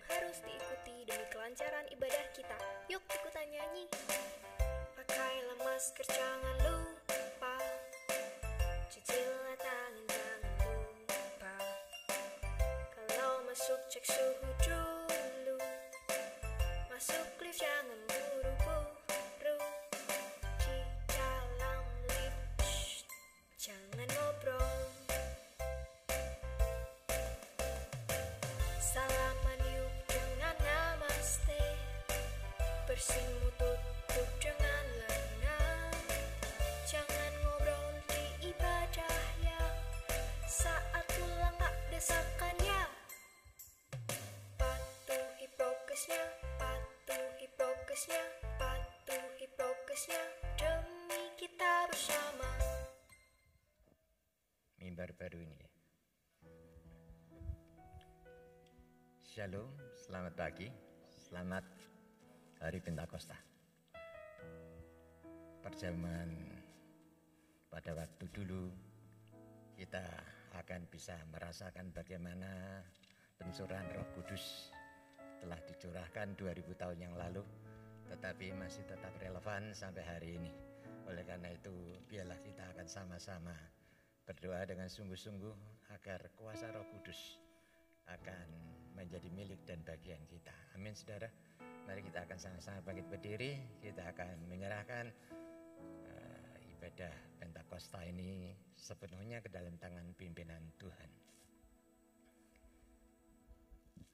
harus diikuti demi kelancaran ibadah kita. Yuk ikutan nyanyi. Pakailah masker, jangan lupa. Cucilah tangan, jangan lupa. Kalau masuk cek suhu dulu. Masuk lift jangan buru-buru. Di dalam lift jangan ngobrol. Salaman yuk dengan namaste. Bersimu tutup dengan lengan. Jangan ngobrol di ibadah ya. Saat pulang gak desakannya. Patuhi prokesnya, patuhi prokesnya, patuhi prokesnya. Demi kita bersama. Mimbar baru ini ya. Shalom, selamat pagi, selamat Hari Pentakosta. Perjamuan pada waktu dulu kita akan bisa merasakan bagaimana pencurahan Roh Kudus telah dicurahkan 2000 tahun yang lalu, tetapi masih tetap relevan sampai hari ini. Oleh karena itu, biarlah kita akan sama-sama berdoa dengan sungguh-sungguh agar kuasa Roh Kudus akan menjadi milik dan bagian kita. Amin, saudara. Mari kita akan sama-sama bangkit berdiri. Kita akan menyerahkan ibadah Pentakosta ini sepenuhnya ke dalam tangan pimpinan Tuhan.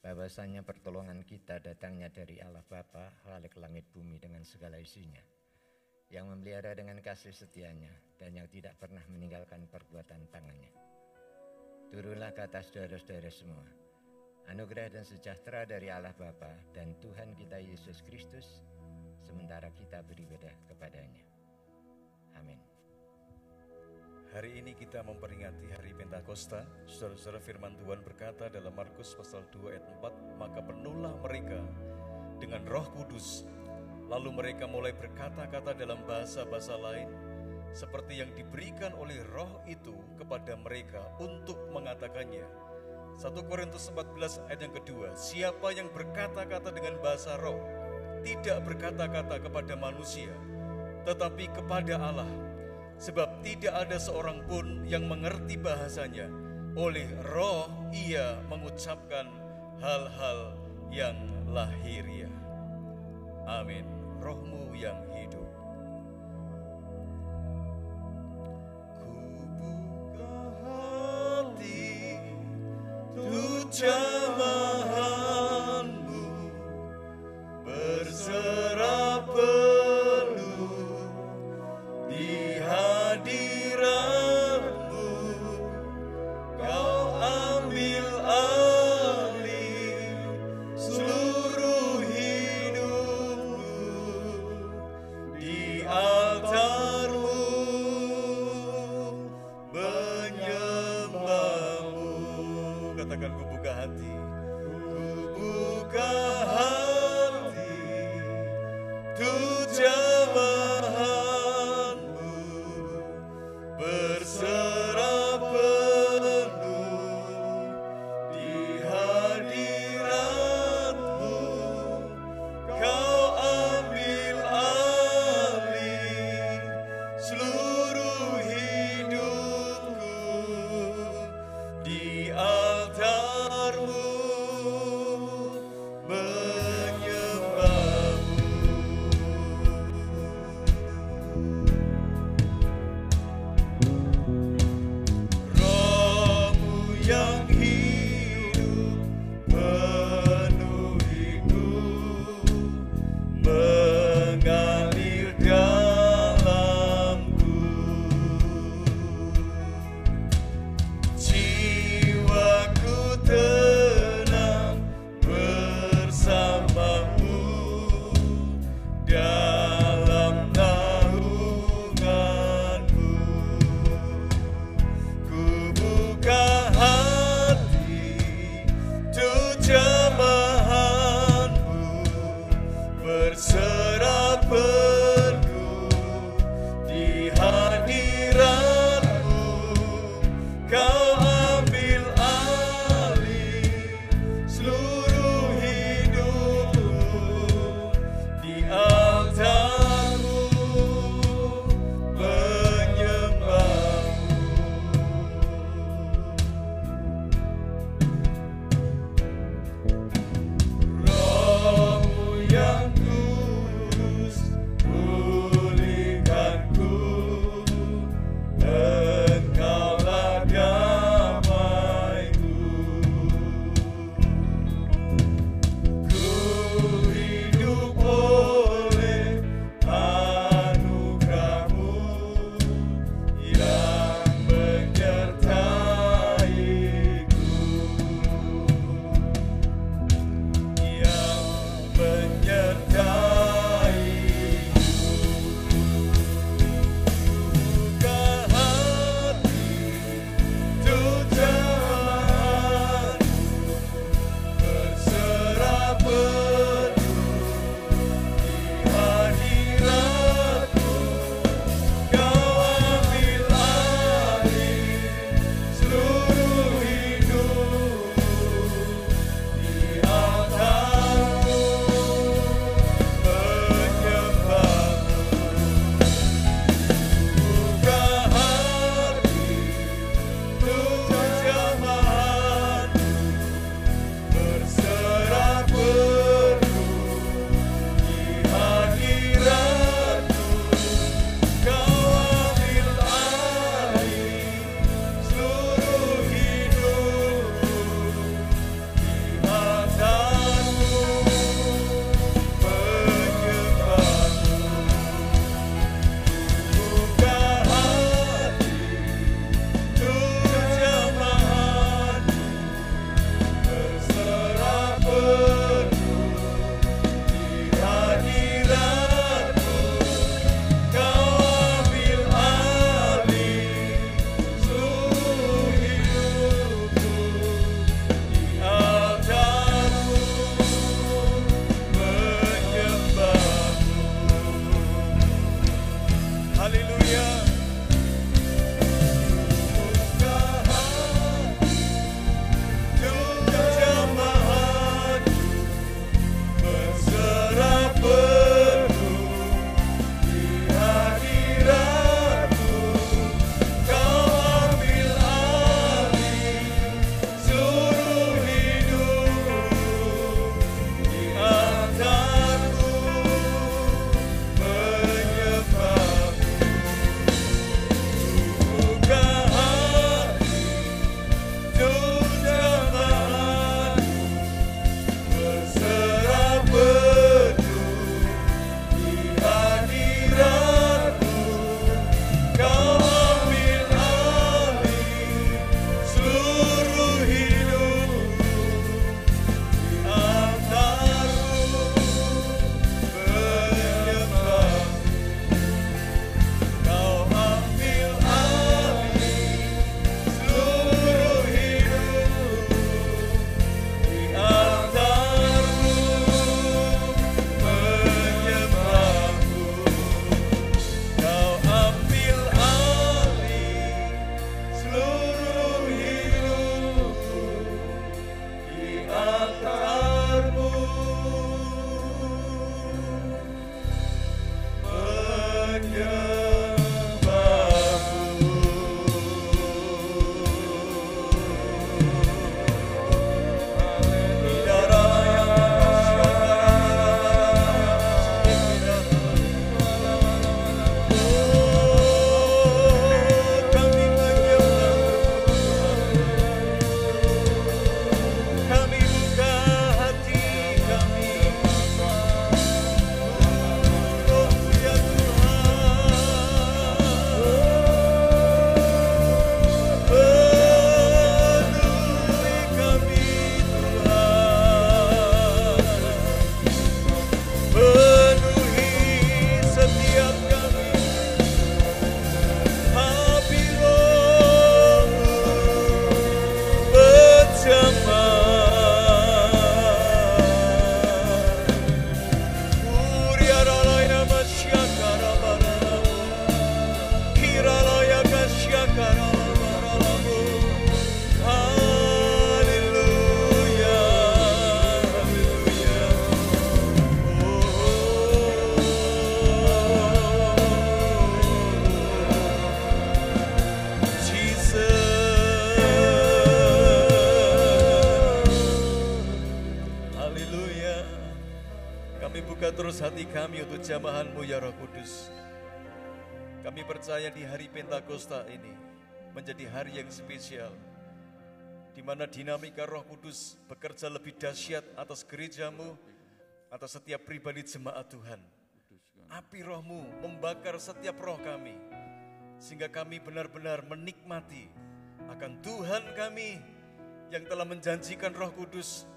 Bahwasanya pertolongan kita datangnya dari Allah Bapa, Khalik langit bumi dengan segala isinya, yang memelihara dengan kasih setianya dan yang tidak pernah meninggalkan perbuatan tangannya. Turunlah ke atas saudara-saudara semua anugerah dan sejahtera dari Allah Bapa dan Tuhan kita Yesus Kristus, sementara kita beribadah kepadanya. Amin. Hari ini kita memperingati Hari Pentakosta. Saudara-saudara, firman Tuhan berkata dalam Markus pasal 2 ayat 4, maka penuhlah mereka dengan Roh Kudus, lalu mereka mulai berkata-kata dalam bahasa-bahasa lain, seperti yang diberikan oleh Roh itu kepada mereka untuk mengatakannya. 1 Korintus 14 ayat yang kedua, siapa yang berkata-kata dengan bahasa roh, tidak berkata-kata kepada manusia, tetapi kepada Allah. Sebab tidak ada seorang pun yang mengerti bahasanya, oleh roh ia mengucapkan hal-hal yang lahiriah. Amin. Rohmu yang hidup. Jamahanmu berserah penuh di hadiratmu, kau ambil alih seluruh hidupmu di altarmu menyembahmu. Katakan, ku buka hati, ku buka hati, tuh jamahanmu berserah penuh di hadiratmu, kau ambil alih seluruh hidupku di altarmu menyembahmu. kami untuk jamahan-Mu ya Roh Kudus. Kami percaya di hari Pentakosta ini menjadi hari yang spesial, di mana dinamika Roh Kudus bekerja lebih dahsyat atas gereja-Mu, atas setiap pribadi jemaat Tuhan. Api Roh-Mu membakar setiap roh kami, sehingga kami benar-benar menikmati akan Tuhan kami yang telah menjanjikan Roh Kudus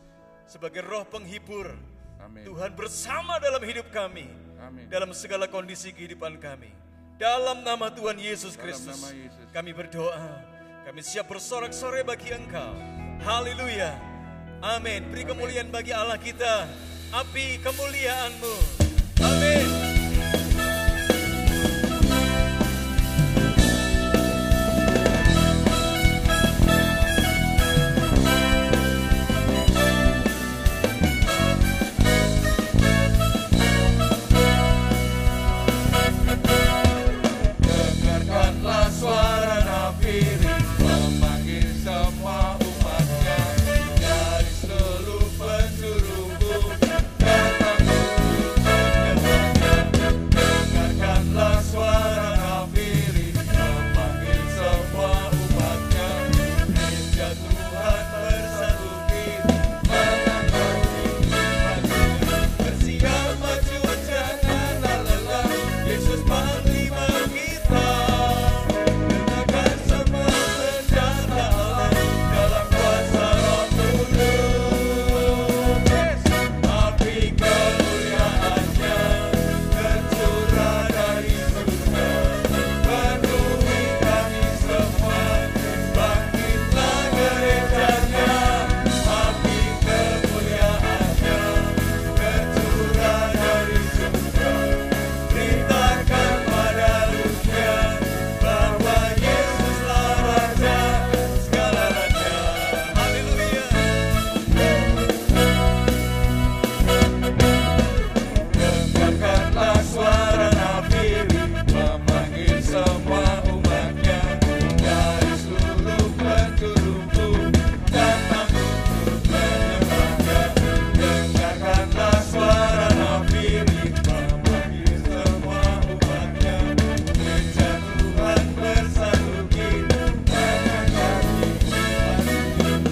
sebagai roh penghibur. Amin. Tuhan bersama dalam hidup kami, Amin. dalam segala kondisi kehidupan kami. Dalam nama Tuhan Yesus Dalam Kristus, nama Yesus. kami berdoa, kami siap bersorak-sorai bagi Engkau. Haleluya. Amin. Beri kemuliaan bagi Allah kita, api kemuliaan-Mu. Amin. Dengarkanlah suara nafiri memanggil semua umatnya dari seluruh penjuru bumi. Datang untuk menyembahnya. Dengarkanlah suara nafiri memanggil semua umatnya. Gereja Tuhan bersatu kita mengangkat maju. Bersiap maju janganlah lelah. Yesus panglima kita. Gunakan semua senjata Allah dalam kuasa Roh Kudus. Api kemuliaan-Nya tercurah dari surga, penuhi kami semua. Bangkitlah gereja-Nya. Api kemuliaan-Nya tercurah dari surga. Beritakan pada dunia bahwa Yesuslah Raja segala raja. Haleluya. Dengarkanlah suara nafiri memanggil semua umatnya dari seluruh penjuru bumi. Datang untuk menyembahnya. Dengarkanlah suara nafiri memanggil semua umatnya. Gereja Tuhan bersatu kita mengangkat maju.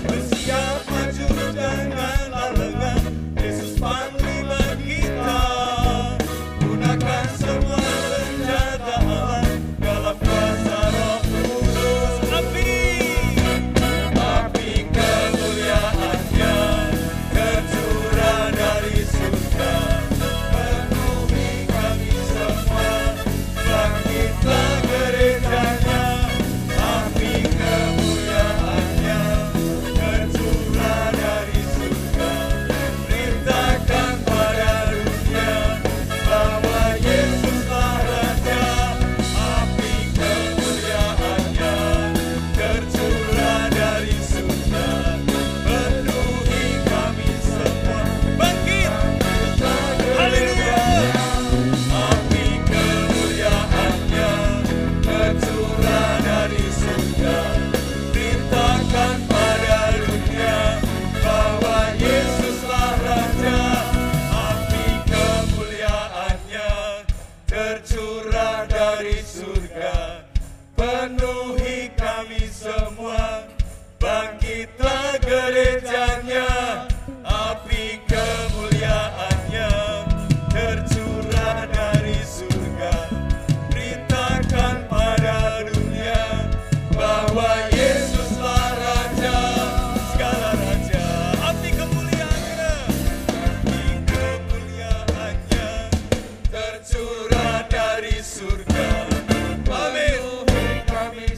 Bersiap maju janganlah lengah. Yesus panglima kita. Gunakan semua senjata Allah dalam kuasa Roh Kudus. Api kemuliaan-Nya tercurah dari surga, penuhi kami semua. Bangkitlah gereja-Nya. Api kemuliaan-Nya tercurah dari surga. Beritakan pada dunia bahwa Yesuslah Raja. Api kemuliaan-Nya tercurah dari surga, penuhi kami semua. Bangkit, haleluya. Api kemuliaan-Nya tercurah dari surga. Beritakan pada dunia bahwa Yesuslah Raja. Api kemuliaan-Nya tercurah dari surga, penuhi kami semua. Bangkitlah gereja-Nya. Api kemuliaan-Nya tercurah dari surga. Beritakan pada dunia bahwa Yesuslah Raja segala raja. Api kemuliaan-Nya, api kemuliaan-Nya tercurah dari surga. Amin. Kami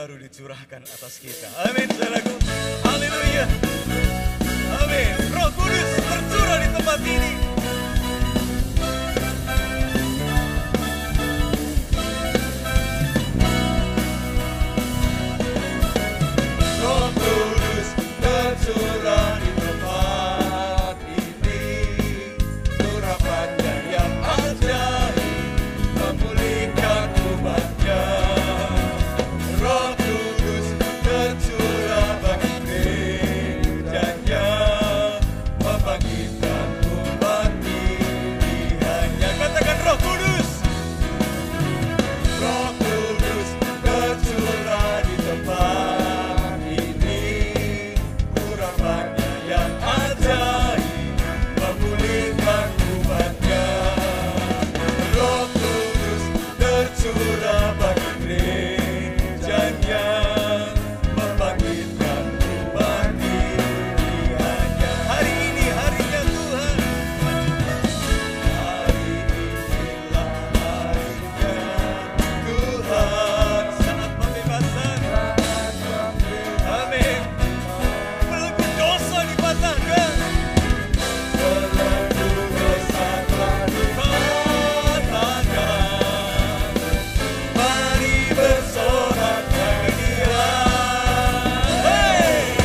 baru dicurahkan atas kita. Amin, saudaraku. Haleluya. Amin. Roh Kudus tercurah di tempat ini. Roh Kudus tercurah di tempat ini. Urapannya yang ajaib memulihkan umatnya. Roh Kudus tercurah bagi gerejanya, membangkitkan umat pilihannya. Katakan Roh Kudus. Roh Kudus tercurah di tempat ini. Urapannya yang ajaib memulihkan umatnya. Roh Kudus tercurah bagi gerejanya, membangkitkan umat pilihannya. Hari ini harinya Tuhan. Hari inilah harinya Tuhan. Saat pembebasan. Amin. Belenggu dosa dipatahkan. Belenggu dosa telah dipatahkan. Mari bersorak bagi Dia. Hey!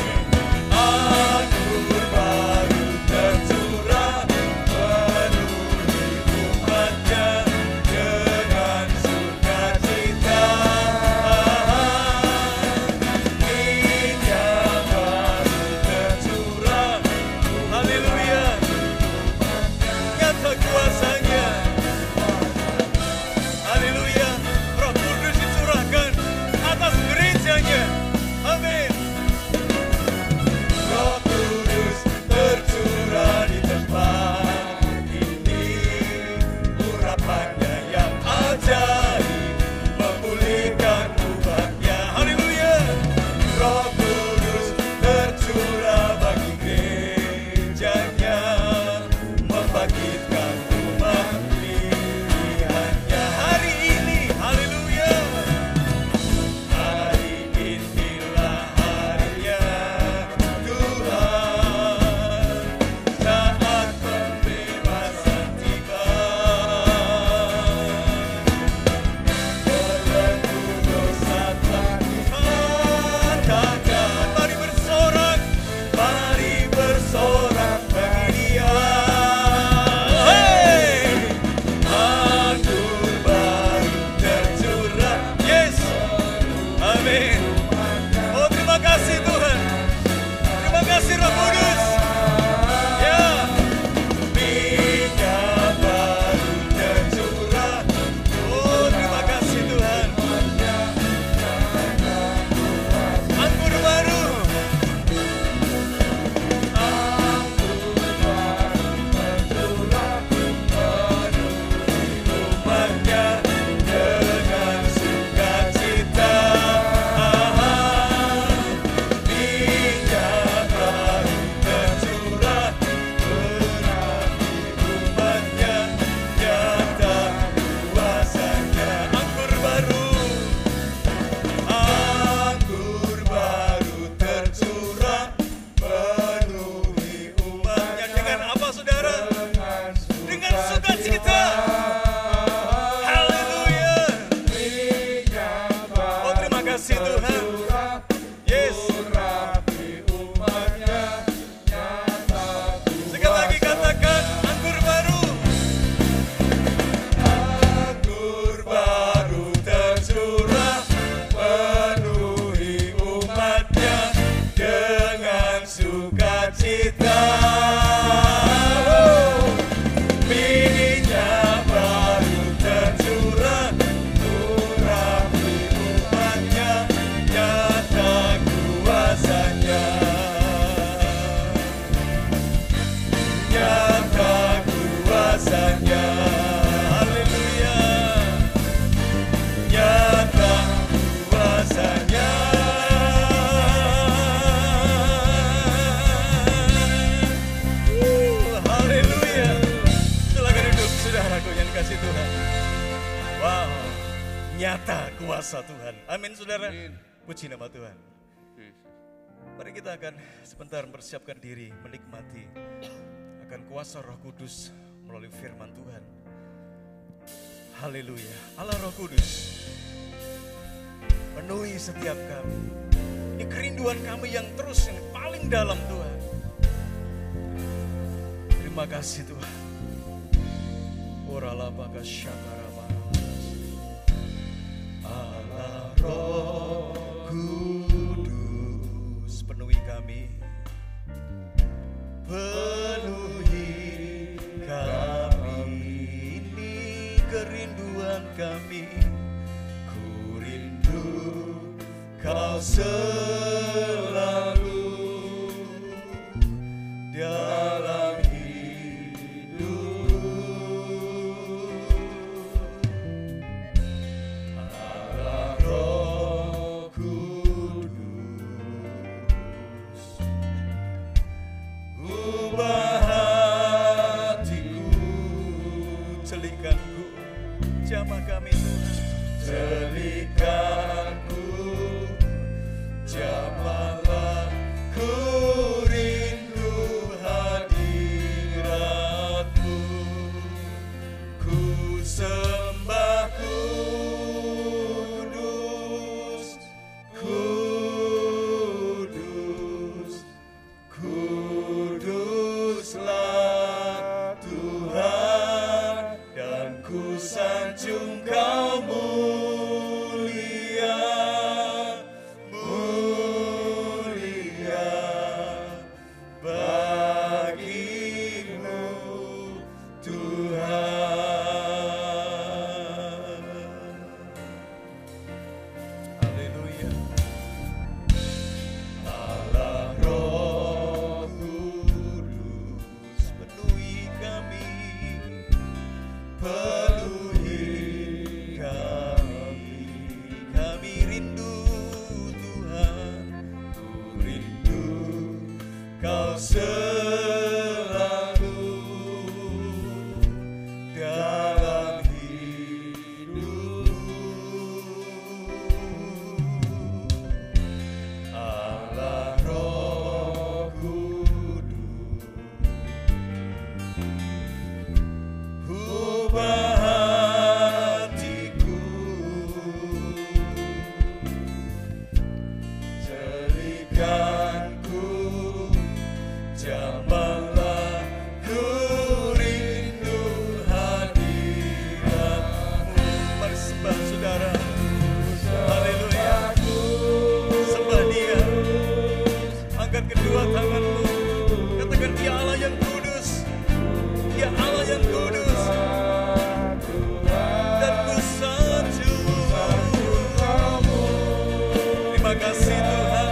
Anggur baru tercurah penuhi umatnya dengan sukacita. Minyak baru tercurah. Haleluya. Nyata kuasanya. Haleluya. Roh Kudus dicurahkan atas gerejanya. Amin. Roh Kudus tercurah di tempat ini. Urapannya yang ajaib memulihkan umatnya. Haleluya. Roh Kudus tercurah bagi gerejanya, membangkitkan umat pilihannya. Hari ini, haleluya. Hari inilah harinya Tuhan. Saat pembebasan tiba. Belenggu dosa telah dipatahkan. Mari bersorak. Mari bersorak bagi Dia. Hey! Anggur baru tercurah. Yes. Amin. Oh, terima kasih Tuhan. Terima kasih Roh Kudus. Ya. Minyak baru tercurah. Oh, terima kasih Tuhan. Anggur baru. Umatnya dengan sukacita. Minyak baru tercurah berapi umatnya, nyata kuasanya. Anggur baru tercurah penuhi umatnya. Dengan apa saudara? Dengan sukacita. Haleluya. Oh, terima kasih Tuhan. Yes. Sekali lagi katakan anggur baru. Anggur baru tercurah penuhi umatnya dengan sukacita. Minyak baru tercurah urapi umatnya, nyata kuasanya. Nyata kuasanya. Haleluya. Nyata kuasanya. Haleluya. Silakan duduk saudaraku yang dikasih Tuhan. Wow. Nyata kuasa Tuhan. Amin saudara. Puji nama Tuhan. Mari kita akan sebentar mempersiapkan diri menikmati akan kuasa Roh Kudus melalui firman Tuhan. Haleluya. Allah Roh Kudus, penuhi setiap kami. Ini kerinduan kami yang terus, yang paling dalam Tuhan. Terima kasih Tuhan. Oralabaka syakaraba. Allah Roh Kudus, penuhi kami. Penuhi kami, ini kerinduan kami. Ku rindu Kau selalu dalam hidup. Allah Roh Kudus, ubah hatiku, celikanku, jamah kami Tuhan, celikanku, jamahlah, ku rindu hadirat-Mu, ku sembah kudus, kudus, kuduslah Tuhan, dan ku sanjung Kau mulia, mulia bagi-Mu Tuhan. Haleluya. Allah Roh Kudus, penuhi kami, penuhi kami. Kami rindu Tuhan, ku rindu Kau selalu dalam hidup. Allah Roh Kudus, ubah hatiku, celikanku, jamahlah, ku rindu hadirat-Mu. Mari sembah saudara. Haleluya. Sembah Dia. Angkat kedua tanganmu. Katakan, Dia Allah yang kudus. Dia Allah yang kudus. Dan ku sanjung. Terima kasih Tuhan.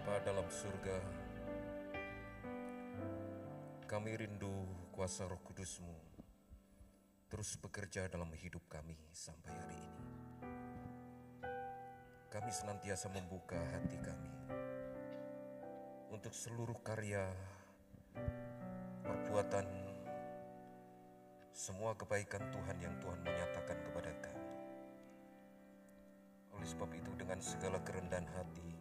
Bapa dalam surga, kami rindu kuasa Roh Kudus-Mu terus bekerja dalam hidup kami sampai hari ini. Kami senantiasa membuka hati kami untuk seluruh karya, perbuatan, semua kebaikan Tuhan yang Tuhan menyatakan kepada kami. Oleh sebab itu, dengan segala kerendahan hati,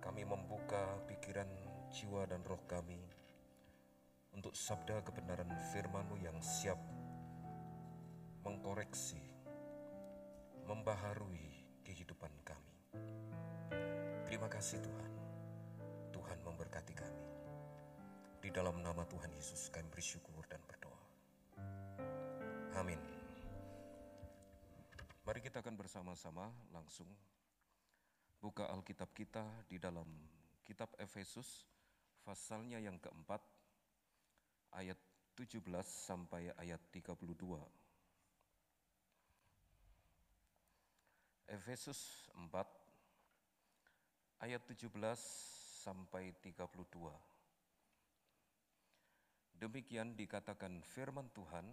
kami membuka pikiran, jiwa, dan roh kami untuk sabda kebenaran firman-Mu yang siap mengkoreksi, membaharui kehidupan kami. Terima kasih Tuhan. Tuhan memberkati kami. Di dalam nama Tuhan Yesus kami bersyukur dan berdoa. Amin. Mari kita akan bersama-sama langsung buka Alkitab kita di dalam kitab Efesus, pasalnya yang keempat, ayat 17 sampai ayat 32. Efesus 4, ayat 17 sampai 32. Demikian dikatakan firman Tuhan.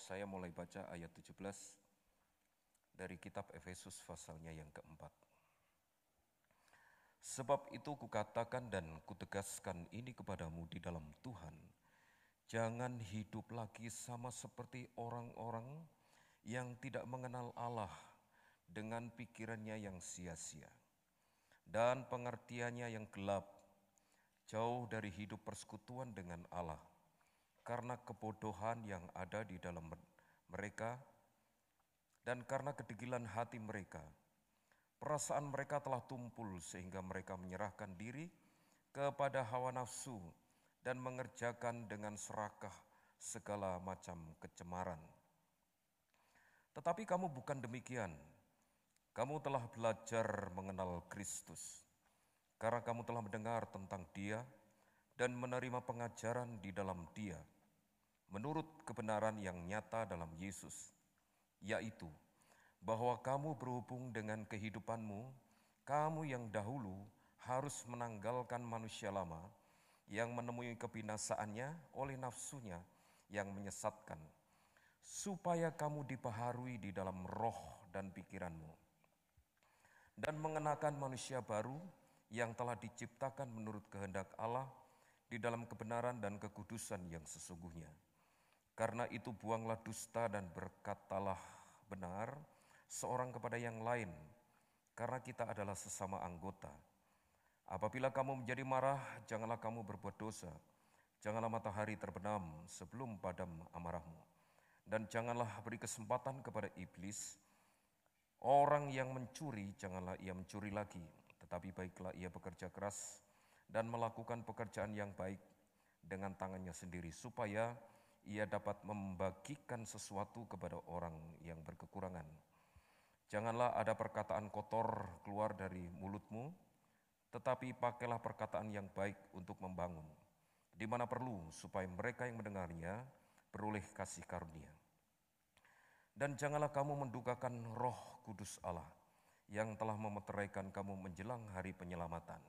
Saya mulai baca ayat 17 dari kitab Efesus pasalnya yang keempat. Sebab itu kukatakan dan kutegaskan ini kepadamu di dalam Tuhan, jangan hidup lagi sama seperti orang-orang yang tidak mengenal Allah dengan pikirannya yang sia-sia dan pengertiannya yang gelap, jauh dari hidup persekutuan dengan Allah, karena kebodohan yang ada di dalam mereka dan karena kedegilan hati mereka. Perasaan mereka telah tumpul sehingga mereka menyerahkan diri kepada hawa nafsu dan mengerjakan dengan serakah segala macam kecemaran. Tetapi kamu bukan demikian. Kamu telah belajar mengenal Kristus, karena kamu telah mendengar tentang Dia dan menerima pengajaran di dalam Dia, menurut kebenaran yang nyata dalam Yesus, yaitu bahwa kamu berhubung dengan kehidupanmu, kamu yang dahulu harus menanggalkan manusia lama yang menemui kebinasaannya oleh nafsunya yang menyesatkan, supaya kamu dibaharui di dalam roh dan pikiranmu, dan mengenakan manusia baru yang telah diciptakan menurut kehendak Allah di dalam kebenaran dan kekudusan yang sesungguhnya. Karena itu buanglah dusta dan berkatalah benar seorang kepada yang lain, karena kita adalah sesama anggota. Apabila kamu menjadi marah, janganlah kamu berbuat dosa. Janganlah matahari terbenam sebelum padam amarahmu. Dan janganlah beri kesempatan kepada iblis. Orang yang mencuri, janganlah ia mencuri lagi, tetapi baiklah ia bekerja keras dan melakukan pekerjaan yang baik dengan tangannya sendiri, supaya ia dapat membagikan sesuatu kepada orang yang berkekurangan. Janganlah ada perkataan kotor keluar dari mulutmu, tetapi pakailah perkataan yang baik untuk membangun, di mana perlu, supaya mereka yang mendengarnya beroleh kasih karunia. Dan janganlah kamu mendukakan Roh Kudus Allah, yang telah memeteraikan kamu menjelang hari penyelamatan.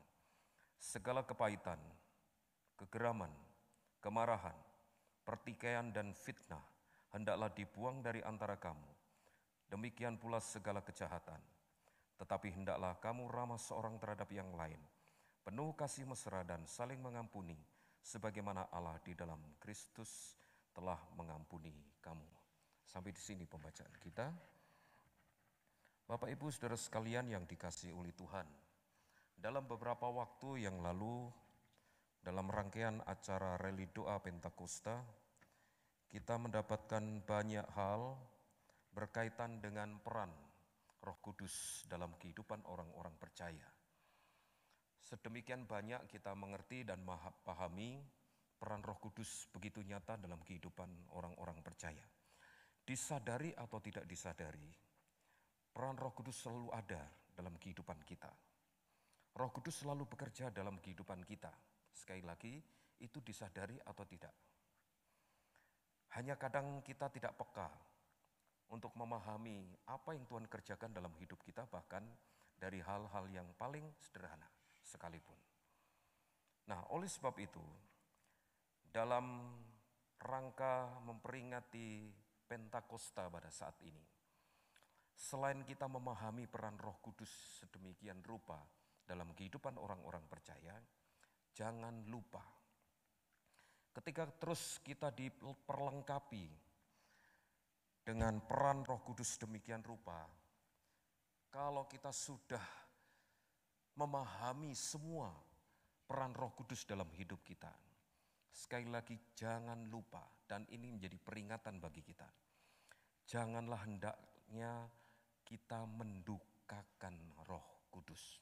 Segala kepahitan, kegeraman, kemarahan, pertikaian dan fitnah hendaklah dibuang dari antara kamu. Demikian pula segala kejahatan. Tetapi hendaklah kamu ramah seorang terhadap yang lain, penuh kasih mesra dan saling mengampuni, sebagaimana Allah di dalam Kristus telah mengampuni kamu. Sampai di sini pembacaan kita. Bapak Ibu Saudara sekalian yang dikasihi oleh Tuhan, dalam beberapa waktu yang lalu, dalam rangkaian acara Reli Doa Pentakosta, kita mendapatkan banyak hal berkaitan dengan peran Roh Kudus dalam kehidupan orang-orang percaya. Sedemikian banyak kita mengerti dan pahami peran Roh Kudus begitu nyata dalam kehidupan orang-orang percaya. Disadari atau tidak disadari, peran Roh Kudus selalu ada dalam kehidupan kita. Roh Kudus selalu bekerja dalam kehidupan kita. Sekali lagi, itu disadari atau tidak. Hanya kadang kita tidak peka untuk memahami apa yang Tuhan kerjakan dalam hidup kita, bahkan dari hal-hal yang paling sederhana sekalipun. Nah, oleh sebab itu, dalam rangka memperingati Pentakosta pada saat ini, selain kita memahami peran Roh Kudus sedemikian rupa dalam kehidupan orang-orang percaya, jangan lupa ketika terus kita diperlengkapi dengan peran Roh Kudus demikian rupa, kalau kita sudah memahami semua peran Roh Kudus dalam hidup kita, sekali lagi jangan lupa, dan ini menjadi peringatan bagi kita, janganlah hendaknya kita mendukakan Roh Kudus.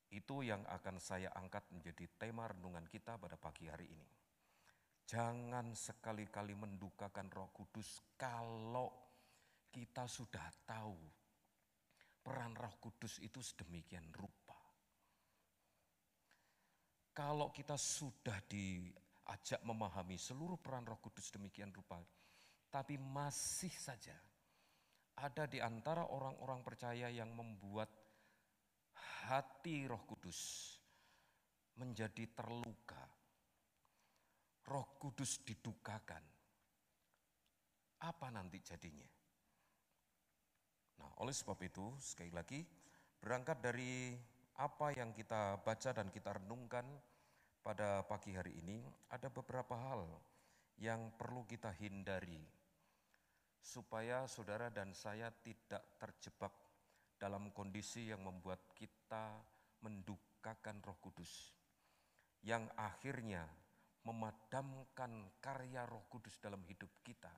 Itu yang akan saya angkat menjadi tema renungan kita pada pagi hari ini. Jangan sekali-kali mendukakan Roh Kudus kalau kita sudah tahu peran Roh Kudus itu sedemikian rupa. Kalau kita sudah diajak memahami seluruh peran Roh Kudus demikian rupa, tapi masih saja ada di antara orang-orang percaya yang membuat hati Roh Kudus menjadi terluka. Roh Kudus didukakan. Apa nanti jadinya? Nah, oleh sebab itu, sekali lagi, berangkat dari apa yang kita baca dan kita renungkan pada pagi hari ini, ada beberapa hal yang perlu kita hindari supaya saudara dan saya tidak terjebak dalam kondisi yang membuat kita mendukakan Roh Kudus, yang akhirnya memadamkan karya Roh Kudus dalam hidup kita,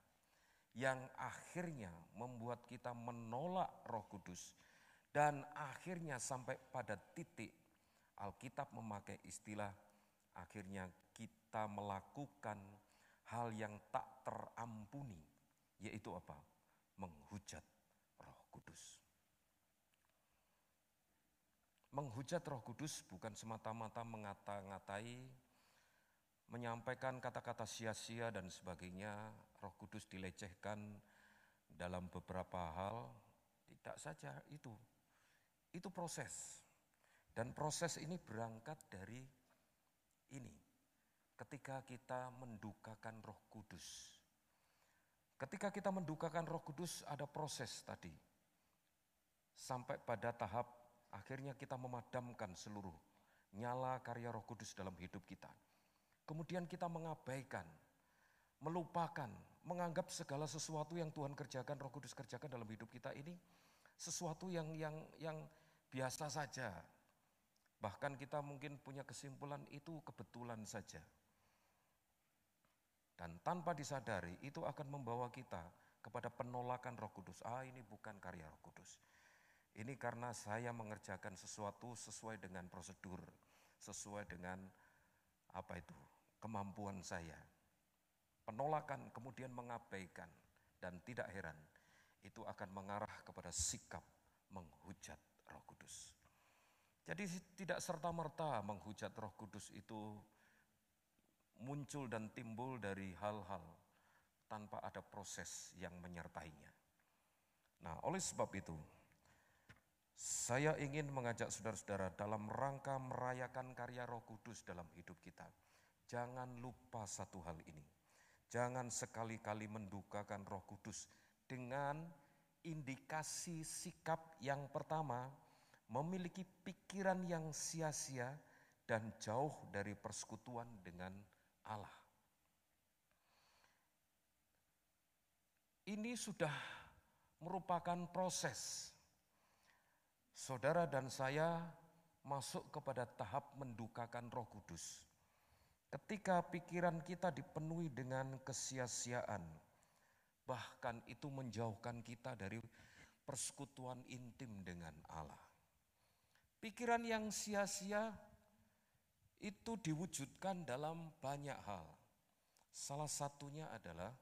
yang akhirnya membuat kita menolak Roh Kudus, dan akhirnya sampai pada titik Alkitab memakai istilah akhirnya kita melakukan hal yang tak terampuni, yaitu apa? Menghujat Roh Kudus. Menghujat Roh Kudus bukan semata-mata mengata-ngatai, menyampaikan kata-kata sia-sia dan sebagainya, Roh Kudus dilecehkan dalam beberapa hal, tidak saja itu. Itu proses. Dan proses ini berangkat dari ini. Ketika kita mendukakan Roh Kudus. Ketika kita mendukakan Roh Kudus ada proses tadi. Sampai pada tahap akhirnya kita memadamkan seluruh nyala karya Roh Kudus dalam hidup kita. Kemudian kita mengabaikan, melupakan, menganggap segala sesuatu yang Tuhan kerjakan, Roh Kudus kerjakan dalam hidup kita ini sesuatu yang biasa saja. Bahkan kita mungkin punya kesimpulan itu kebetulan saja. Dan tanpa disadari itu akan membawa kita kepada penolakan Roh Kudus. Ini bukan karya Roh Kudus. Ini karena saya mengerjakan sesuatu sesuai dengan prosedur, sesuai dengan kemampuan saya. Penolakan kemudian mengabaikan, dan tidak heran itu akan mengarah kepada sikap menghujat Roh Kudus. Jadi tidak serta-merta menghujat Roh Kudus itu muncul dan timbul dari hal-hal tanpa ada proses yang menyertainya. Nah, oleh sebab itu, saya ingin mengajak saudara-saudara dalam rangka merayakan karya Roh Kudus dalam hidup kita. Jangan lupa satu hal ini. Jangan sekali-kali mendukakan Roh Kudus dengan indikasi sikap yang pertama, memiliki pikiran yang sia-sia dan jauh dari persekutuan dengan Allah. Ini sudah merupakan proses. Saudara dan saya masuk kepada tahap mendukakan Roh Kudus. Ketika pikiran kita dipenuhi dengan kesia-siaan, bahkan itu menjauhkan kita dari persekutuan intim dengan Allah. Pikiran yang sia-sia itu diwujudkan dalam banyak hal. Salah satunya adalah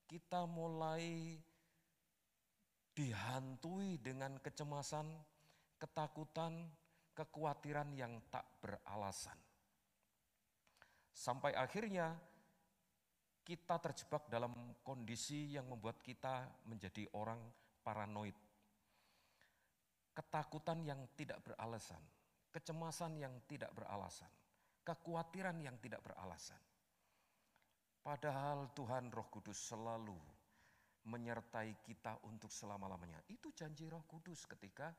kita mulai dihantui dengan kecemasan, ketakutan, kekhawatiran yang tak beralasan. Sampai akhirnya kita terjebak dalam kondisi yang membuat kita menjadi orang paranoid. ketakutan yang tidak beralasan, kecemasan yang tidak beralasan, kekhawatiran yang tidak beralasan. Padahal Tuhan Roh Kudus selalu menyertai kita untuk selama-lamanya. Itu janji Roh Kudus ketika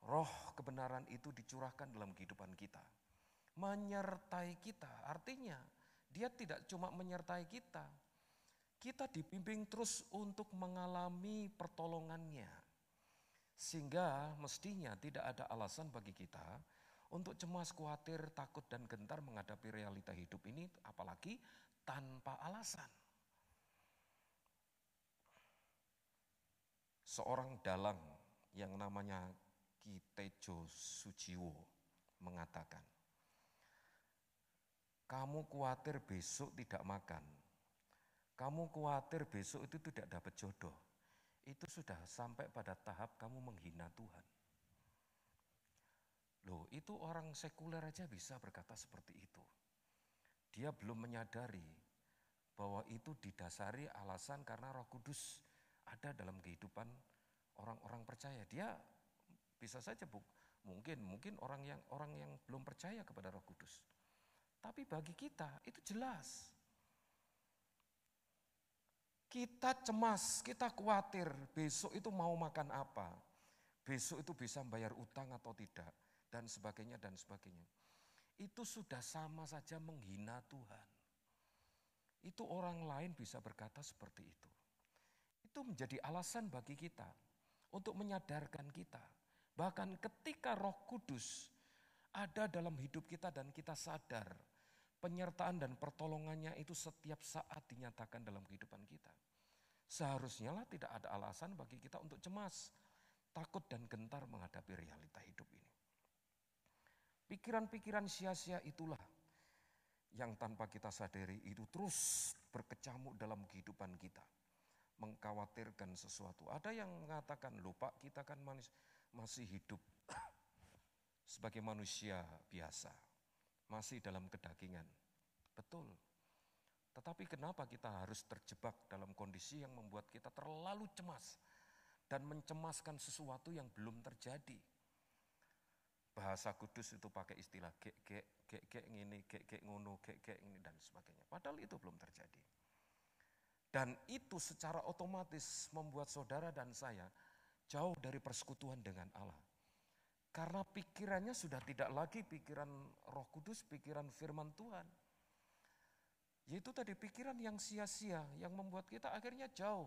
roh kebenaran itu dicurahkan dalam kehidupan kita. Menyertai kita, artinya dia tidak cuma menyertai kita. Kita dibimbing terus untuk mengalami pertolongannya. Sehingga mestinya tidak ada alasan bagi kita untuk cemas, khawatir, takut, dan gentar menghadapi realita hidup ini, apalagi tanpa alasan. Seorang dalang yang namanya Ki Tejo Sujiwo mengatakan, kamu khawatir besok tidak makan, kamu khawatir besok itu tidak dapat jodoh, itu sudah sampai pada tahap kamu menghina Tuhan. Loh, itu orang sekuler aja bisa berkata seperti itu. Dia belum menyadari bahwa itu didasari alasan karena Roh Kudus ada dalam kehidupan orang-orang percaya. Dia bisa saja mungkin orang yang belum percaya kepada Roh Kudus. Tapi bagi kita itu jelas. Kita cemas, kita khawatir besok itu mau makan apa, besok itu bisa bayar utang atau tidak, dan sebagainya dan sebagainya. Itu sudah sama saja menghina Tuhan. Itu orang lain bisa berkata seperti itu. Itu menjadi alasan bagi kita untuk menyadarkan kita. Bahkan ketika Roh Kudus ada dalam hidup kita dan kita sadar, penyertaan dan pertolongannya itu setiap saat dinyatakan dalam kehidupan kita. Seharusnya lah tidak ada alasan bagi kita untuk cemas, takut dan gentar menghadapi realita hidup ini. Pikiran-pikiran sia-sia itulah yang tanpa kita sadari itu terus berkecamuk dalam kehidupan kita. Mengkhawatirkan sesuatu. Ada yang mengatakan, loh Pak, kita kan masih hidup sebagai manusia biasa. Masih dalam kedagingan. Betul. Tetapi kenapa kita harus terjebak dalam kondisi yang membuat kita terlalu cemas dan mencemaskan sesuatu yang belum terjadi? Bahasa Kudus itu pakai istilah gek ngene, gek ngono, gek ini dan sebagainya. Padahal itu belum terjadi. Dan itu secara otomatis membuat saudara dan saya jauh dari persekutuan dengan Allah. Karena pikirannya sudah tidak lagi pikiran Roh Kudus, pikiran firman Tuhan. Yaitu tadi pikiran yang sia-sia, yang membuat kita akhirnya jauh.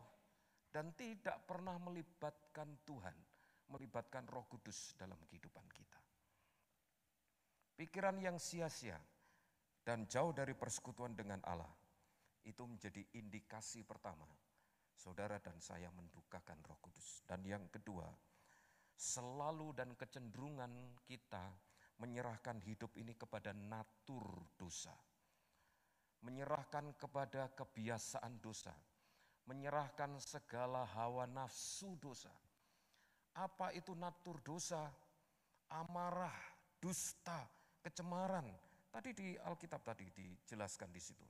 Dan tidak pernah melibatkan Tuhan, melibatkan Roh Kudus dalam kehidupan kita. Pikiran yang sia-sia dan jauh dari persekutuan dengan Allah, itu menjadi indikasi pertama, saudara dan saya mendukakan Roh Kudus. Dan yang kedua, selalu dan kecenderungan kita menyerahkan hidup ini kepada natur dosa. Menyerahkan kepada kebiasaan dosa. Menyerahkan segala hawa nafsu dosa. Apa itu natur dosa? Amarah, dusta, kecemaran. Tadi di Alkitab tadi dijelaskan di situ.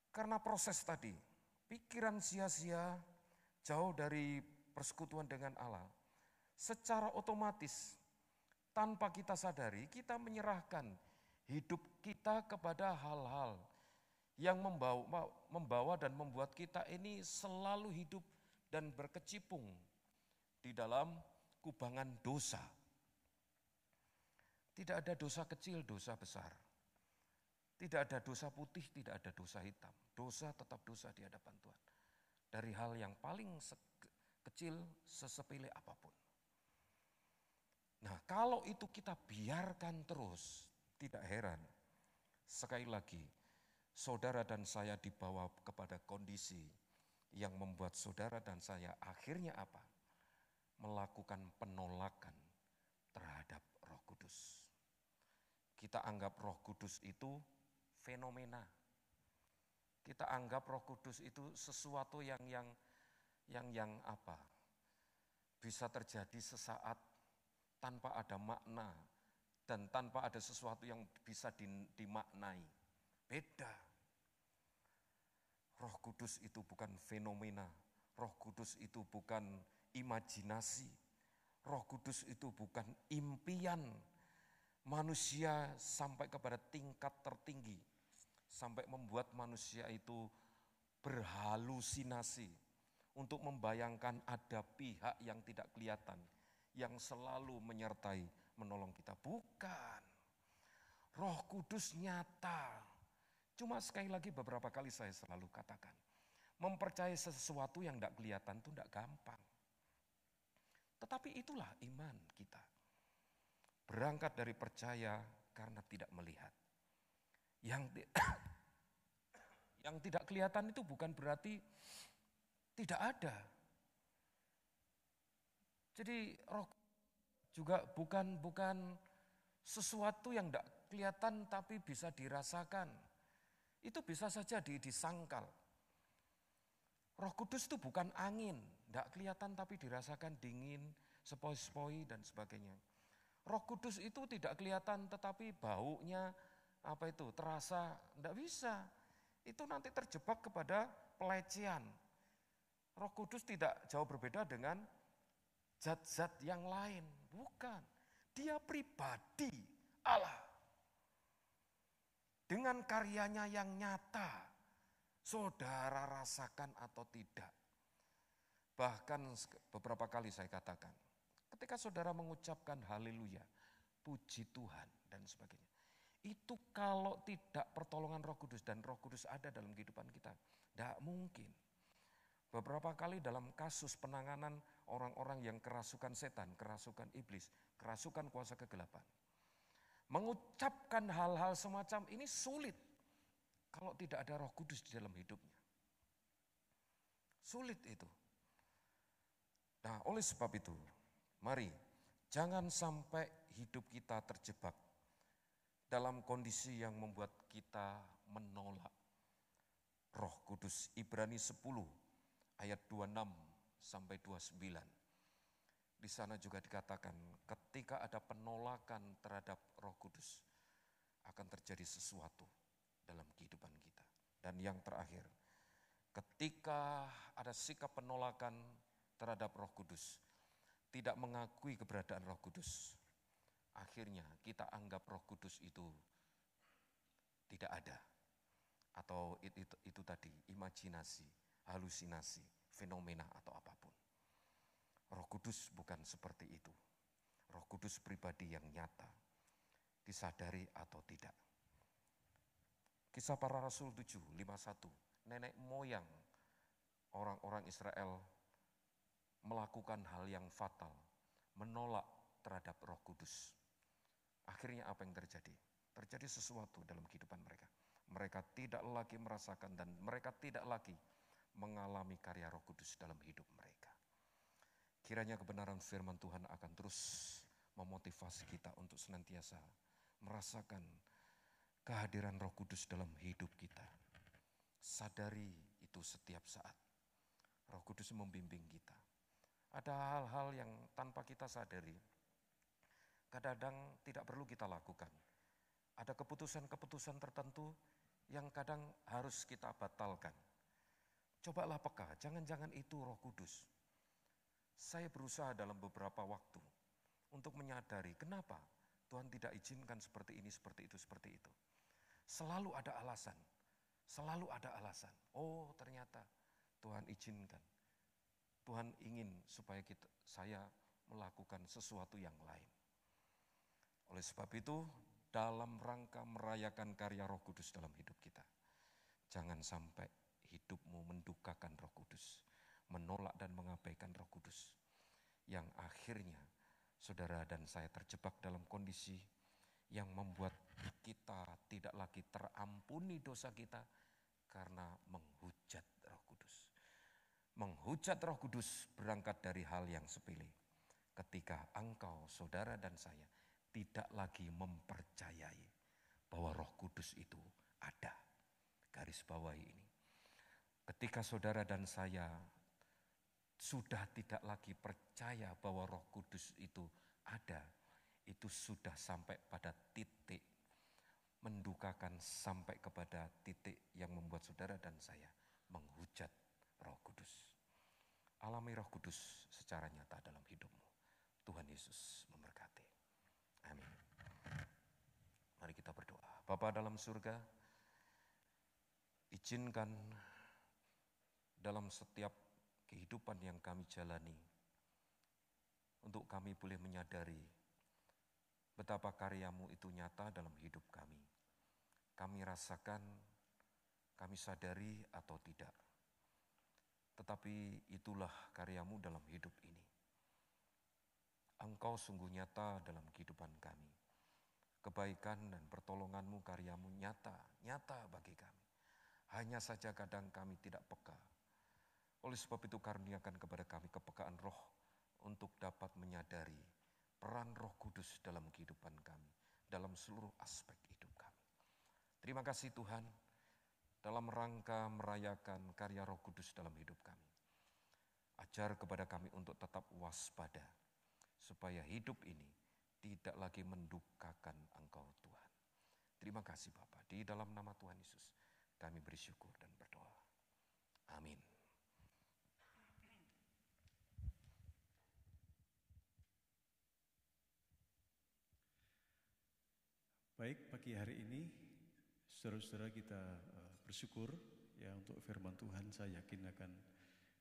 Karena proses tadi, pikiran sia-sia, jauh dari persekutuan dengan Allah, secara otomatis, tanpa kita sadari, kita menyerahkan hidup kita kepada hal-hal yang membawa dan membuat kita ini selalu hidup dan berkecimpung di dalam kubangan dosa. Tidak ada dosa kecil, dosa besar. Tidak ada dosa putih, tidak ada dosa hitam. Dosa tetap dosa di hadapan Tuhan. Dari hal yang paling kecil, sesepele apapun. Nah, kalau itu kita biarkan terus, tidak heran. Sekali lagi, saudara dan saya dibawa kepada kondisi yang membuat saudara dan saya akhirnya apa? Melakukan penolakan terhadap Roh Kudus. Kita anggap Roh Kudus itu fenomena. Kita anggap Roh Kudus itu sesuatu yang apa? Bisa terjadi sesaat tanpa ada makna dan tanpa ada sesuatu yang bisa dimaknai. Beda. Roh Kudus itu bukan fenomena. Roh Kudus itu bukan imajinasi. Roh Kudus itu bukan impian manusia sampai kepada tingkat tertinggi, sampai membuat manusia itu berhalusinasi untuk membayangkan ada pihak yang tidak kelihatan, yang selalu menyertai, menolong kita. Bukan. Roh Kudus nyata. Cuma sekali lagi beberapa kali saya selalu katakan, mempercayai sesuatu yang tidak kelihatan itu tidak gampang. Tetapi itulah iman kita. Berangkat dari percaya karena tidak melihat. Yang tidak kelihatan itu bukan berarti tidak ada. Jadi roh juga bukan sesuatu yang tidak kelihatan tapi bisa dirasakan. Itu bisa saja disangkal. Roh Kudus itu bukan angin, tidak kelihatan tapi dirasakan dingin, sepoi-sepoi dan sebagainya. Roh Kudus itu tidak kelihatan tetapi baunya terasa, tidak bisa. Itu nanti terjebak kepada pelecehan. Roh Kudus tidak jauh berbeda dengan zat-zat yang lain, bukan. Dia pribadi Allah. Dengan karyanya yang nyata, saudara rasakan atau tidak. Bahkan beberapa kali saya katakan, ketika saudara mengucapkan haleluya, puji Tuhan dan sebagainya. Itu kalau tidak pertolongan Roh Kudus dan Roh Kudus ada dalam kehidupan kita, tidak mungkin. Beberapa kali dalam kasus penanganan orang-orang yang kerasukan setan, kerasukan iblis, kerasukan kuasa kegelapan. Mengucapkan hal-hal semacam ini sulit kalau tidak ada Roh Kudus di dalam hidupnya. Sulit itu. Nah, oleh sebab itu, mari jangan sampai hidup kita terjebak dalam kondisi yang membuat kita menolak Roh Kudus. Ibrani 10 ayat 26 sampai 29. Di sana juga dikatakan ketika ada penolakan terhadap Roh Kudus akan terjadi sesuatu dalam kehidupan kita. Dan yang terakhir, ketika ada sikap penolakan terhadap Roh Kudus, tidak mengakui keberadaan Roh Kudus, akhirnya kita anggap Roh Kudus itu tidak ada. Atau itu tadi, imajinasi, halusinasi, fenomena atau apapun. Roh Kudus bukan seperti itu. Roh Kudus pribadi yang nyata, disadari atau tidak. Kisah Para Rasul 7:51, nenek moyang orang-orang Israel melakukan hal yang fatal, menolak terhadap Roh Kudus. Akhirnya apa yang terjadi? Terjadi sesuatu dalam kehidupan mereka. Mereka tidak lagi merasakan dan mereka tidak lagi mengalami karya Roh Kudus dalam hidup mereka. Kiranya kebenaran firman Tuhan akan terus memotivasi kita untuk senantiasa merasakan kehadiran Roh Kudus dalam hidup kita. Sadari itu setiap saat. Roh Kudus membimbing kita. Ada hal-hal yang tanpa kita sadari, kadang-kadang tidak perlu kita lakukan. Ada keputusan-keputusan tertentu yang kadang harus kita batalkan. Cobalah peka, jangan-jangan itu Roh Kudus. Saya berusaha dalam beberapa waktu untuk menyadari kenapa Tuhan tidak izinkan seperti ini, seperti itu, seperti itu. Selalu ada alasan, selalu ada alasan. Oh, ternyata Tuhan izinkan. Tuhan ingin supaya saya melakukan sesuatu yang lain. Oleh sebab itu, dalam rangka merayakan karya Roh Kudus dalam hidup kita, jangan sampai hidupmu mendukakan Roh Kudus, menolak dan mengabaikan Roh Kudus, yang akhirnya saudara dan saya terjebak dalam kondisi yang membuat kita tidak lagi terampuni dosa kita karena menghujat Roh Kudus. Menghujat Roh Kudus berangkat dari hal yang sepele. Ketika engkau, saudara dan saya, tidak lagi mempercayai bahwa Roh Kudus itu ada. Garis bawahi ini. Ketika saudara dan saya sudah tidak lagi percaya bahwa Roh Kudus itu ada, itu sudah sampai pada titik mendukakan, sampai kepada titik yang membuat saudara dan saya menghujat Roh Kudus. alami Roh Kudus secara nyata dalam hidupmu. Tuhan Yesus memberkati. Amin. Mari kita berdoa. Bapa dalam surga, izinkan dalam setiap kehidupan yang kami jalani, untuk kami boleh menyadari betapa karya-Mu itu nyata dalam hidup kami. Kami rasakan, kami sadari atau tidak. Tetapi itulah karya-Mu dalam hidup ini. Engkau sungguh nyata dalam kehidupan kami. Kebaikan dan pertolongan-Mu, karya-Mu nyata bagi kami. Hanya saja kadang kami tidak peka. Oleh sebab itu karuniakan kepada kami kepekaan roh untuk dapat menyadari peran Roh Kudus dalam kehidupan kami, dalam seluruh aspek hidup kami. Terima kasih Tuhan, dalam rangka merayakan karya Roh Kudus dalam hidup kami. Ajar kepada kami untuk tetap waspada, supaya hidup ini tidak lagi mendukakan Engkau Tuhan. Terima kasih Bapa, di dalam nama Tuhan Yesus kami beri syukur dan berdoa. Amin. Baik, pagi hari ini saudara-saudara kita bersyukur ya untuk firman Tuhan, saya yakin akan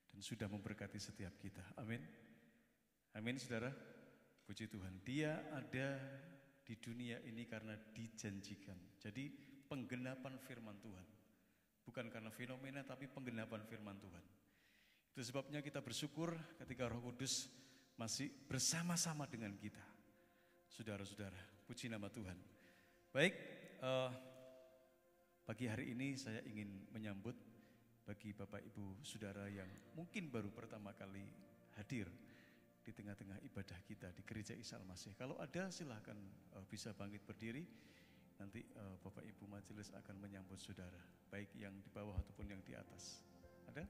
dan sudah memberkati setiap kita. Amin. Amin saudara. Puji Tuhan. Dia ada di dunia ini karena dijanjikan. Jadi penggenapan firman Tuhan. Bukan karena fenomena tapi penggenapan firman Tuhan. Itu sebabnya kita bersyukur ketika Roh Kudus masih bersama-sama dengan kita. Saudara-saudara, puji nama Tuhan. Baik, pagi hari ini saya ingin menyambut bagi Bapak Ibu Saudara yang mungkin baru pertama kali hadir di tengah-tengah ibadah kita di Gereja Isa Al-Masih. Kalau ada silahkan bisa bangkit berdiri, nanti Bapak Ibu Majelis akan menyambut saudara, baik yang di bawah ataupun yang di atas. Ada?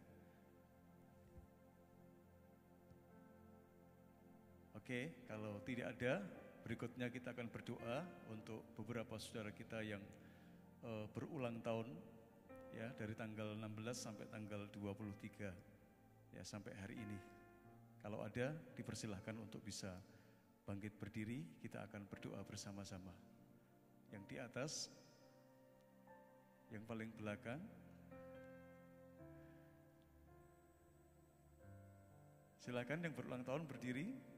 Oke, kalau tidak ada, berikutnya kita akan berdoa untuk beberapa saudara kita yang berulang tahun ya, dari tanggal 16 sampai tanggal 23 ya, sampai hari ini. Kalau ada, dipersilahkan untuk bisa bangkit berdiri, kita akan berdoa bersama-sama. Yang di atas, yang paling belakang, silakan yang berulang tahun berdiri.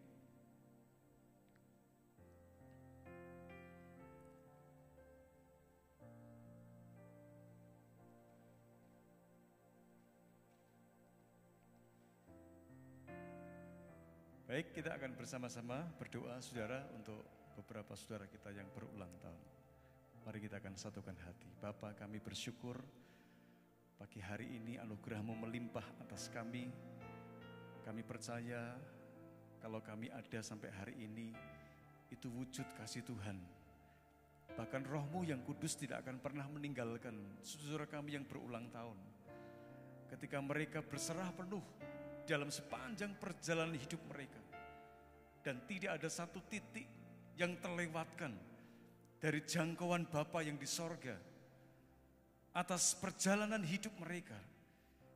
Baik, kita akan bersama-sama berdoa saudara untuk beberapa saudara kita yang berulang tahun. Mari kita akan satukan hati. Bapa, kami bersyukur pagi hari ini anugerah-Mu melimpah atas kami. Kami percaya kalau kami ada sampai hari ini, itu wujud kasih Tuhan. Bahkan Roh-Mu yang kudus tidak akan pernah meninggalkan saudara kami yang berulang tahun. Ketika mereka berserah penuh dalam sepanjang perjalanan hidup mereka. Dan tidak ada satu titik yang terlewatkan dari jangkauan Bapa yang di sorga atas perjalanan hidup mereka.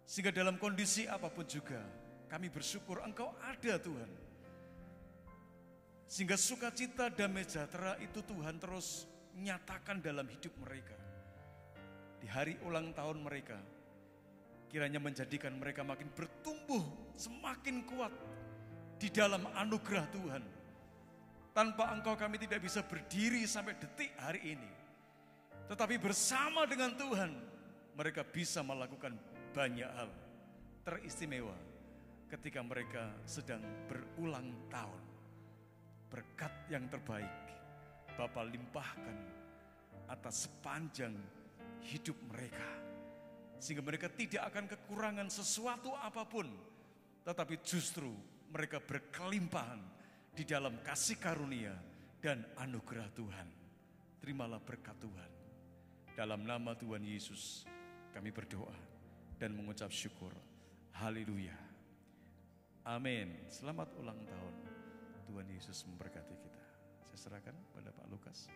Sehingga dalam kondisi apapun juga kami bersyukur Engkau ada Tuhan. Sehingga sukacita damai sejahtera itu Tuhan terus nyatakan dalam hidup mereka. Di hari ulang tahun mereka, kiranya menjadikan mereka makin bertumbuh, semakin kuat di dalam anugerah Tuhan. Tanpa Engkau kami tidak bisa berdiri sampai detik hari ini. Tetapi bersama dengan Tuhan, mereka bisa melakukan banyak hal teristimewa ketika mereka sedang berulang tahun. Berkat yang terbaik Bapa limpahkan atas sepanjang hidup mereka. Sehingga mereka tidak akan kekurangan sesuatu apapun, tetapi justru mereka berkelimpahan di dalam kasih karunia dan anugerah Tuhan. Terimalah berkat Tuhan. Dalam nama Tuhan Yesus kami berdoa dan mengucap syukur. Haleluya. Amin. Selamat ulang tahun. Tuhan Yesus memberkati kita. Saya serahkan pada Pak Lukas.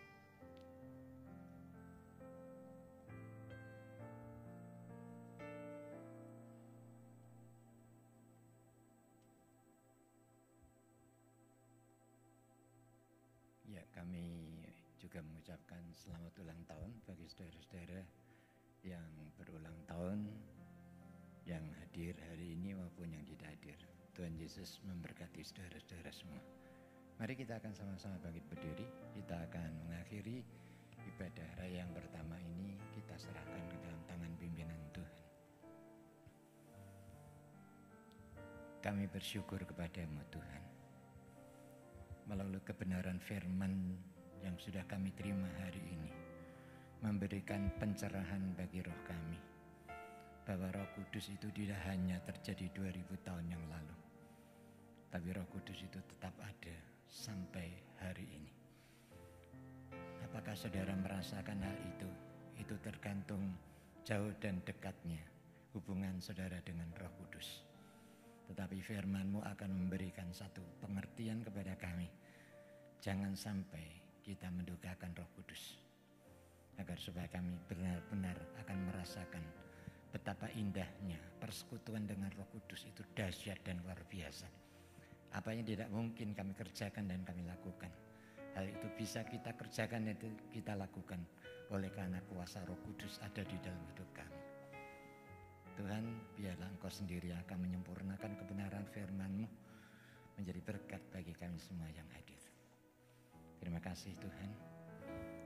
Kami juga mengucapkan selamat ulang tahun bagi saudara-saudara yang berulang tahun, yang hadir hari ini maupun yang tidak hadir. Tuhan Yesus memberkati saudara-saudara semua. Mari kita akan sama-sama bangkit berdiri. Kita akan mengakhiri ibadah raya yang pertama ini. Kita serahkan ke dalam tangan pimpinan Tuhan. Kami bersyukur kepadamu Tuhan, melalui kebenaran firman yang sudah kami terima hari ini, memberikan pencerahan bagi roh kami, bahwa Roh Kudus itu tidak hanya terjadi 2000 tahun yang lalu, tapi Roh Kudus itu tetap ada sampai hari ini. Apakah saudara merasakan hal itu? Itu tergantung jauh dan dekatnya hubungan saudara dengan Roh Kudus. Tetapi firman-Mu akan memberikan satu pengertian kepada kami. Jangan sampai kita mendukakan Roh Kudus, agar supaya kami benar-benar akan merasakan betapa indahnya persekutuan dengan Roh Kudus itu dahsyat dan luar biasa. Apa yang tidak mungkin kami kerjakan dan kami lakukan, hal itu bisa kita kerjakan dan kita lakukan oleh karena kuasa Roh Kudus ada di dalam hidup kami. Tuhan, biarlah Engkau sendiri akan menyempurnakan kebenaran firman-Mu menjadi berkat bagi kami semua yang hadir. Terima kasih Tuhan.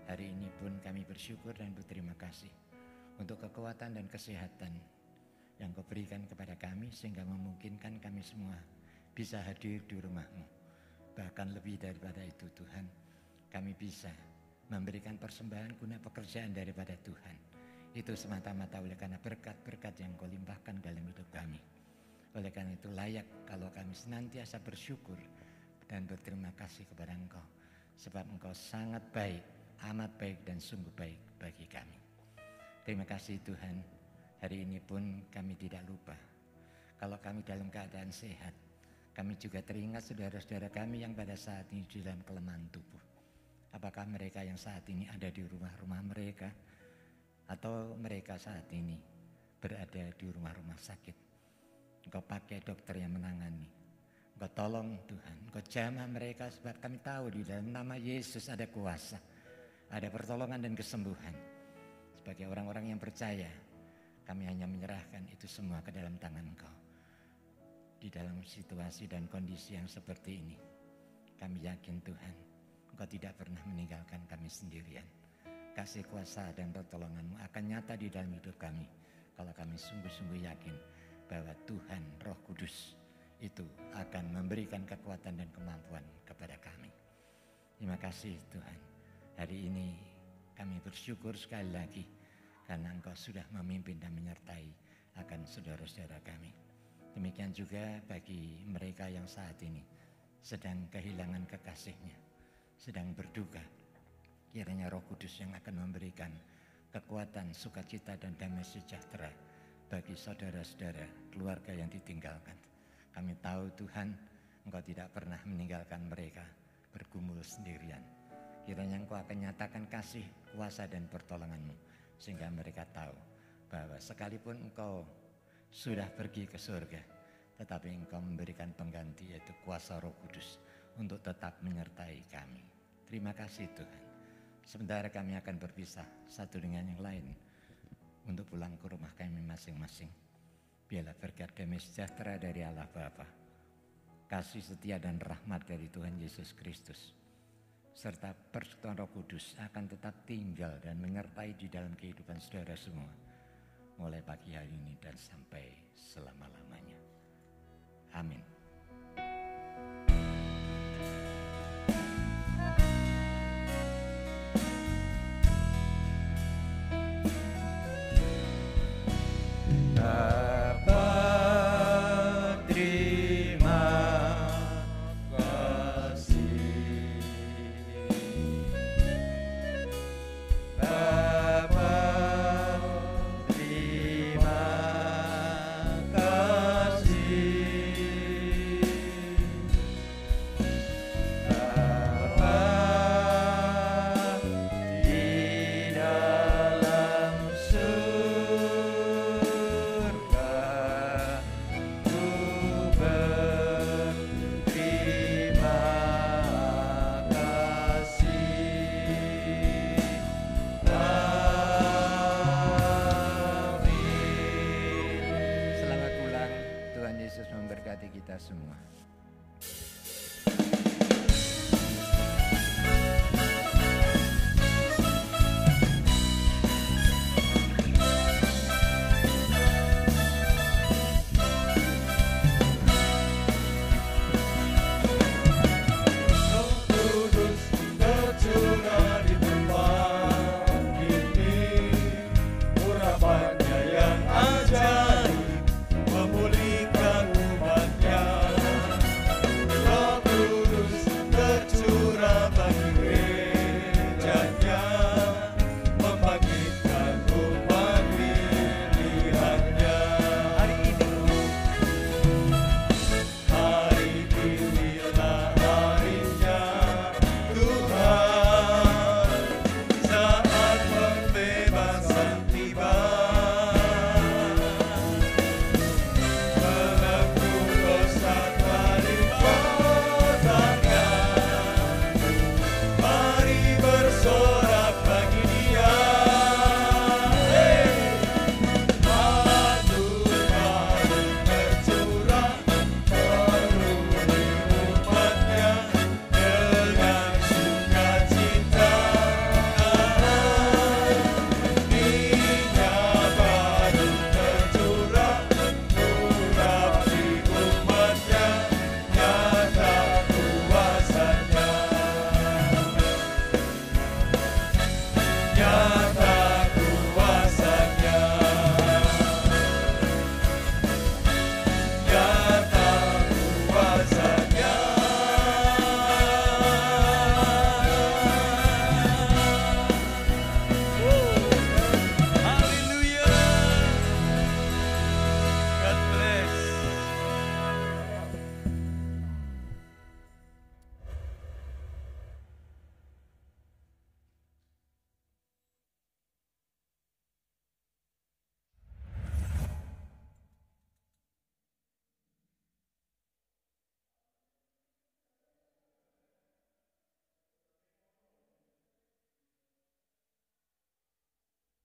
Hari ini pun kami bersyukur dan berterima kasih untuk kekuatan dan kesehatan yang Kau berikan kepada kami, sehingga memungkinkan kami semua bisa hadir di rumah-Mu. Bahkan lebih daripada itu Tuhan, kami bisa memberikan persembahan guna pekerjaan daripada Tuhan. Itu semata-mata oleh karena berkat-berkat yang Kau limpahkan dalam hidup kami. Oleh karena itu layak kalau kami senantiasa bersyukur dan berterima kasih kepada Engkau, sebab Engkau sangat baik, amat baik dan sungguh baik bagi kami. Terima kasih Tuhan. Hari ini pun kami tidak lupa, kalau kami dalam keadaan sehat, kami juga teringat saudara-saudara kami yang pada saat ini di dalam kelemahan tubuh. Apakah mereka yang saat ini ada di rumah-rumah mereka, atau mereka saat ini berada di rumah-rumah sakit? Engkau pakai dokter yang menangani. Engkau tolong Tuhan, Engkau jamah mereka, sebab kami tahu di dalam nama Yesus ada kuasa, ada pertolongan dan kesembuhan. Sebagai orang-orang yang percaya, kami hanya menyerahkan itu semua ke dalam tangan Engkau. Di dalam situasi dan kondisi yang seperti ini, kami yakin Tuhan, Engkau tidak pernah meninggalkan kami sendirian. Kasih kuasa dan pertolongan-Mu akan nyata di dalam hidup kami, kalau kami sungguh-sungguh yakin bahwa Tuhan Roh Kudus itu akan memberikan kekuatan dan kemampuan kepada kami. Terima kasih Tuhan. Hari ini kami bersyukur sekali lagi karena Engkau sudah memimpin dan menyertai akan saudara-saudara kami. Demikian juga bagi mereka yang saat ini sedang kehilangan kekasihnya, sedang berduka. Kiranya Roh Kudus yang akan memberikan kekuatan, sukacita dan damai sejahtera bagi saudara-saudara keluarga yang ditinggalkan. Kami tahu Tuhan, Engkau tidak pernah meninggalkan mereka bergumul sendirian. Kiranya Engkau akan nyatakan kasih, kuasa dan pertolongan-Mu, sehingga mereka tahu bahwa sekalipun Engkau sudah pergi ke surga, tetapi Engkau memberikan pengganti, yaitu kuasa Roh Kudus untuk tetap menyertai kami. Terima kasih Tuhan. Sementara kami akan berpisah satu dengan yang lain untuk pulang ke rumah kami masing-masing. Biarlah berkat damai sejahtera dari Allah Bapa, kasih setia dan rahmat dari Tuhan Yesus Kristus, serta persekutuan Roh Kudus akan tetap tinggal dan menyertai di dalam kehidupan saudara semua, mulai pagi hari ini dan sampai selama-lamanya. Amin. Terima kasih. semua.